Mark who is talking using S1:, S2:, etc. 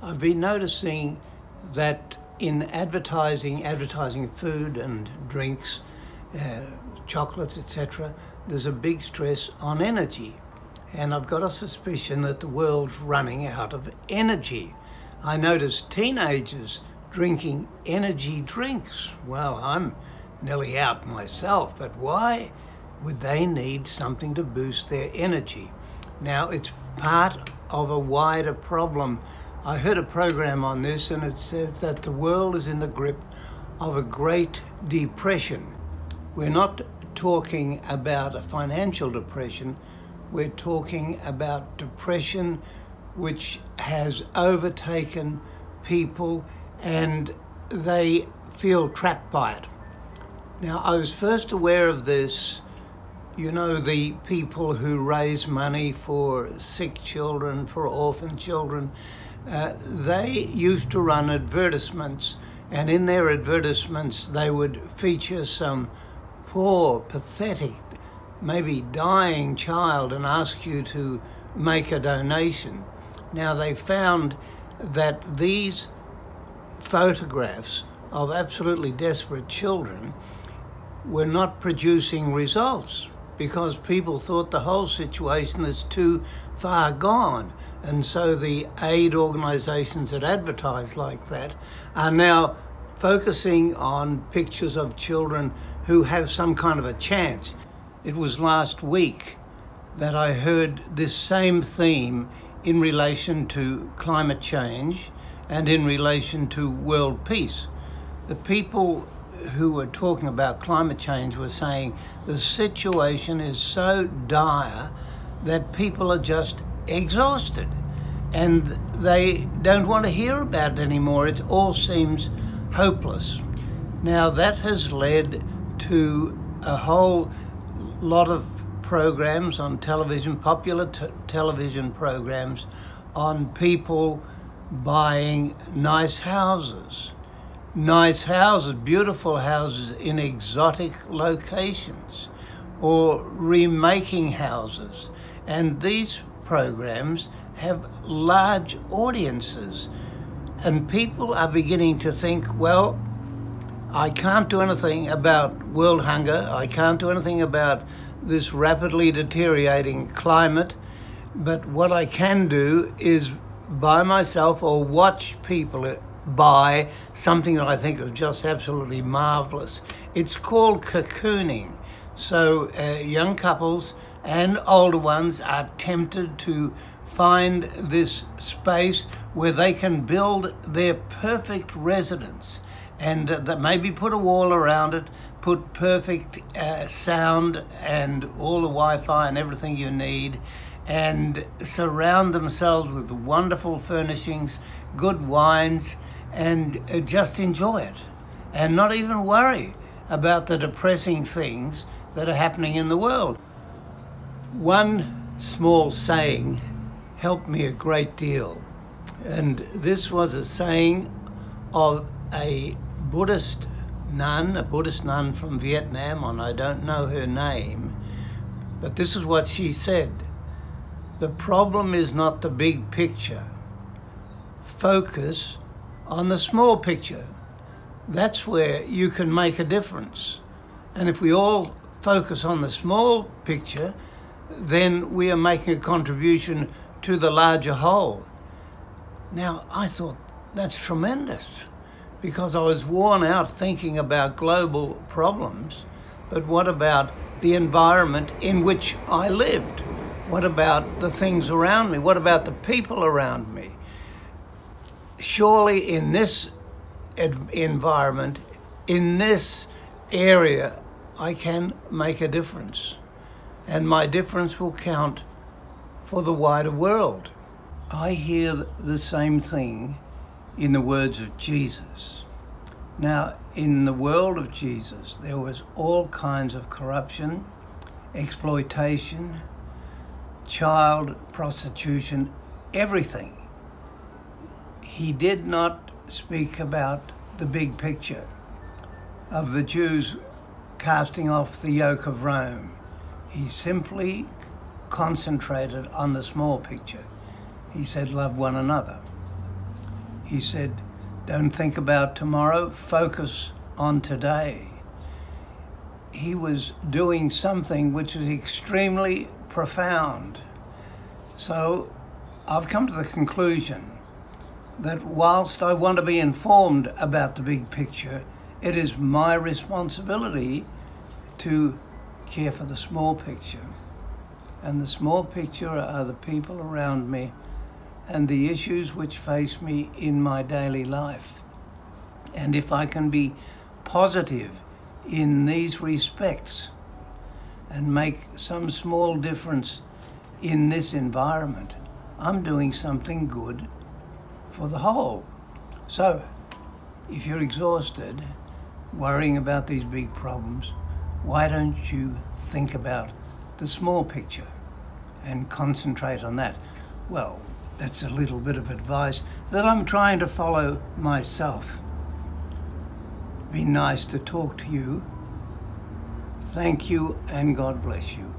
S1: I've been noticing that in advertising food and drinks, chocolates, etc., there's a big stress on energy. And I've got a suspicion that the world's running out of energy. I notice teenagers drinking energy drinks. Well, I'm nearly out myself, but why would they need something to boost their energy? Now, it's part of a wider problem. I heard a program on this, and it says that the world is in the grip of a Great Depression. We're not talking about a financial depression. We're talking about depression which has overtaken people and they feel trapped by it. Now, I was first aware of this, you know, the people who raise money for sick children, for orphan children. They used to run advertisements, and in their advertisements they would feature some poor, pathetic, maybe dying child and ask you to make a donation. Now, they found that these photographs of absolutely desperate children were not producing results because people thought the whole situation is too far gone. And so the aid organisations that advertise like that are now focusing on pictures of children who have some kind of a chance. It was last week that I heard this same theme in relation to climate change and in relation to world peace. The people who were talking about climate change were saying the situation is so dire that people are just exhausted and they don't want to hear about it anymore. It all seems hopeless. Now, that has led to a whole lot of programs on television, popular television programs on people buying nice houses, beautiful houses in exotic locations, or remaking houses. And these programs have large audiences, and people are beginning to think, well, I can't do anything about world hunger, I can't do anything about this rapidly deteriorating climate, but what I can do is buy myself or watch people buy something that I think is just absolutely marvellous. It's called cocooning. So young couples and older ones are tempted to find this space where they can build their perfect residence, and that maybe put a wall around it, put perfect sound and all the Wi-Fi and everything you need, and surround themselves with wonderful furnishings, good wines, and just enjoy it, and not even worry about the depressing things that are happening in the world. One small saying helped me a great deal, and this was a saying of a Buddhist nun from Vietnam, and I don't know her name, but this is what she said: the problem is not the big picture. Focus on the small picture. That's where you can make a difference. And if we all focus on the small picture, then we are making a contribution to the larger whole. Now, I thought that's tremendous, because I was worn out thinking about global problems, but what about the environment in which I lived? What about the things around me? What about the people around me? Surely in this environment, in this area, I can make a difference, and my difference will count for the wider world. I hear the same thing in the words of Jesus. Now, in the world of Jesus, there was all kinds of corruption, exploitation, child prostitution, everything. He did not speak about the big picture of the Jews casting off the yoke of Rome. He simply concentrated on the small picture. He said, love one another. He said, don't think about tomorrow, focus on today. He was doing something which was extremely profound. So I've come to the conclusion that whilst I want to be informed about the big picture, it is my responsibility to care for the small picture. And the small picture are the people around me and the issues which face me in my daily life. And if I can be positive in these respects and make some small difference in this environment, I'm doing something good for the whole. So, if you're exhausted, worrying about these big problems, why don't you think about the small picture and concentrate on that? Well, that's a little bit of advice that I'm trying to follow myself. Be nice to talk to you. Thank you and God bless you.